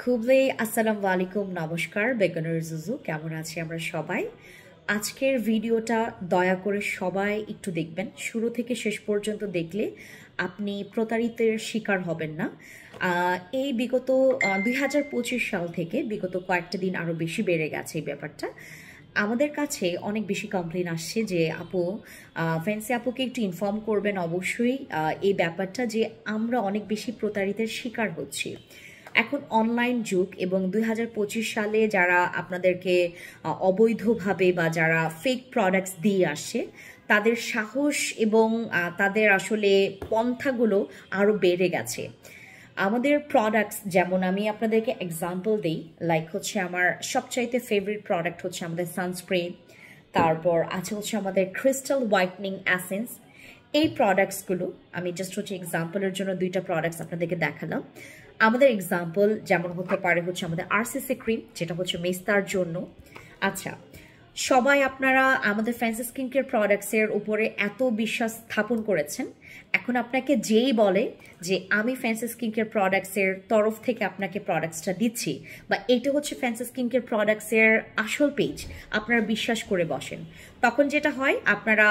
খুবলে আসসালামু আলাইকুম, নমস্কার বেগনার জুজু। কেমন আছি আমরা সবাই? আজকের ভিডিওটা দয়া করে সবাই একটু দেখবেন, শুরু থেকে শেষ পর্যন্ত দেখলে আপনি প্রতারিতের শিকার হবেন না। এই বিগত 2025 সাল থেকে বিগত কয়েকটা দিন আরও বেশি বেড়ে গেছে এই ব্যাপারটা। আমাদের কাছে অনেক বেশি কমপ্লেন আসছে যে আপু, ফ্যান্সি আপুকে একটু ইনফর্ম করবেন অবশ্যই এই ব্যাপারটা যে আমরা অনেক বেশি প্রতারিতের শিকার হচ্ছি। এখন অনলাইন যুগ এবং 2025 সালে যারা আপনাদেরকে অবৈধভাবে বা যারা ফেক প্রোডাক্টস দিয়ে আসছে তাদের সাহস এবং তাদের আসলে পন্থাগুলো আরও বেড়ে গেছে। আমাদের প্রোডাক্টস, যেমন আমি আপনাদেরকে এক্সাম্পল দিই, লাইক হচ্ছে আমার সবচাইতে ফেভারিট প্রোডাক্ট হচ্ছে আমাদের সানস্প্রে, তারপর আছে হচ্ছে আমাদের ক্রিস্টাল হোয়াইটনিং অ্যাসেন্স। এই প্রোডাক্টসগুলো আমি জাস্ট হচ্ছে এক্সাম্পলের জন্য দুইটা প্রোডাক্টস আপনাদেরকে দেখালাম। আমাদের এক্সাম্পল যেমন হতে পারে হচ্ছে আমাদের আরসিসি ক্রিম, যেটা হচ্ছে মেস্তার জন্য। আচ্ছা, সবাই আপনারা আমাদের ফ্যান্সি স্কিন কেয়ার প্রোডাক্টসের উপরে এত বিশ্বাস স্থাপন করেছেন, এখন আপনাকে যেই বলে যে আমি ফ্যান্সি স্কিন কেয়ার প্রোডাক্টসের তরফ থেকে আপনাকে প্রোডাক্টসটা দিচ্ছি বা এটা হচ্ছে ফ্যান্সি স্কিন কেয়ার প্রোডাক্টসের আসল পেজ, আপনারা বিশ্বাস করে বসেন। তখন যেটা হয়, আপনারা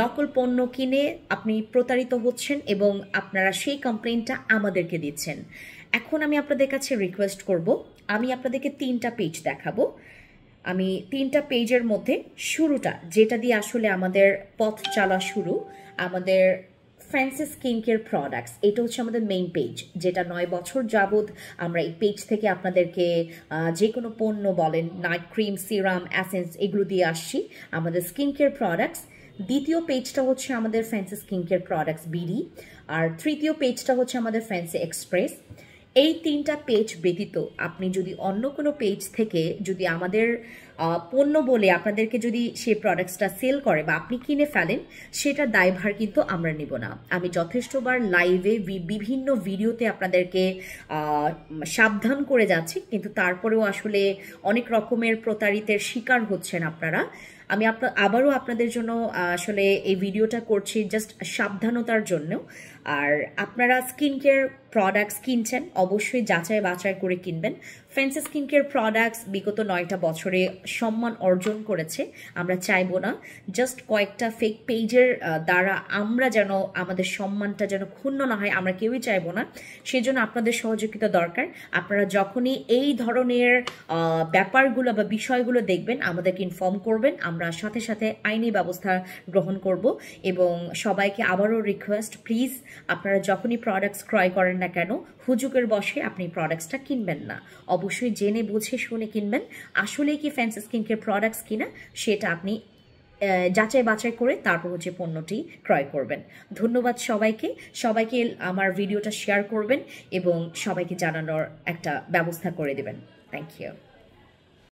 নকল পণ্য কিনে আপনি প্রতারিত হচ্ছেন এবং আপনারা সেই কমপ্লেনটা আমাদেরকে দিচ্ছেন। এখন আমি আপনাদের কাছে রিকোয়েস্ট করব, আমি আপনাদেরকে 3টা পেজ দেখাবো। আমি 3টা পেজের মধ্যে শুরুটা যেটা দিয়ে আসলে আমাদের পথ চলা শুরু, আমাদের ফ্যান্সি স্কিন কেয়ার প্রোডাক্টস, এটা হচ্ছে আমাদের মেইন পেজ, যেটা 9 বছর যাবৎ আমরা এই পেজ থেকে আপনাদেরকে যে কোনো পণ্য বলেন, নাইট ক্রিম, সিরাম, অ্যাসেন্স, এগুলো দিয়ে আসছি, আমাদের স্কিন কেয়ার প্রোডাক্টস। দ্বিতীয় পেজটা হচ্ছে আমাদের fancy skin care products BD, আর তৃতীয় পেজটা হচ্ছে আমাদের ফ্যান্সি এক্সপ্রেস। এই 3টা পেজ ব্যতীত আপনি যদি অন্য কোনো পেজ থেকে যদি আমাদের পণ্য বলে আপনাদেরকে যদি সেই প্রোডাক্টসটা সেল করে বা আপনি কিনে ফেলেন, সেটা দায়ভার কিন্তু আমরা নিব না। আমি যথেষ্টবার লাইভে বিভিন্ন ভিডিওতে আপনাদেরকে সাবধান করে যাচ্ছি, কিন্তু তারপরেও আসলে অনেক রকমের প্রতারিতের শিকার হচ্ছেন আপনারা। আমি আবারও আপনাদের জন্য আসলে এই ভিডিওটা করছি জাস্ট সাবধানতার জন্য। আর আপনারা স্কিন কেয়ার প্রোডাক্টস কিনছেন, অবশ্যই যাচাই বাছাই করে কিনবেন। ফ্যান্সি স্কিন কেয়ার প্রোডাক্টস বিগত 9টা বছরে সম্মান অর্জন করেছে। আমরা চাইবো না জাস্ট কয়েকটা ফেক পেজের দ্বারা আমরা যেন আমাদের সম্মানটা যেন ক্ষুণ্ণ না হয়, আমরা কেউই চাইবো না। সেজন্য আপনাদের সহযোগিতা দরকার। আপনারা যখনই এই ধরনের ব্যাপারগুলো বা বিষয়গুলো দেখবেন আমাদেরকে ইনফর্ম করবেন, আমরা সাথে সাথে আইনি ব্যবস্থা গ্রহণ করব। এবং সবাইকে আবারও রিকোয়েস্ট, প্লিজ আপনারা যখনই প্রোডাক্টস ক্রয় করেন না কেন, হুজুকের বসে আপনি প্রোডাক্টসটা কিনবেন না। অবশ্যই জেনে বুঝে শুনে কিনবেন। আসলেই কি ফ্যান্সি স্কিন কেয়ার প্রোডাক্টস কিনা সেটা আপনি যাচাই বাছাই করে তারপর হচ্ছে পণ্যটি ক্রয় করবেন। ধন্যবাদ সবাইকে। সবাইকে আমার ভিডিওটা শেয়ার করবেন এবং সবাইকে জানানোর একটা ব্যবস্থা করে দেবেন। Thank you.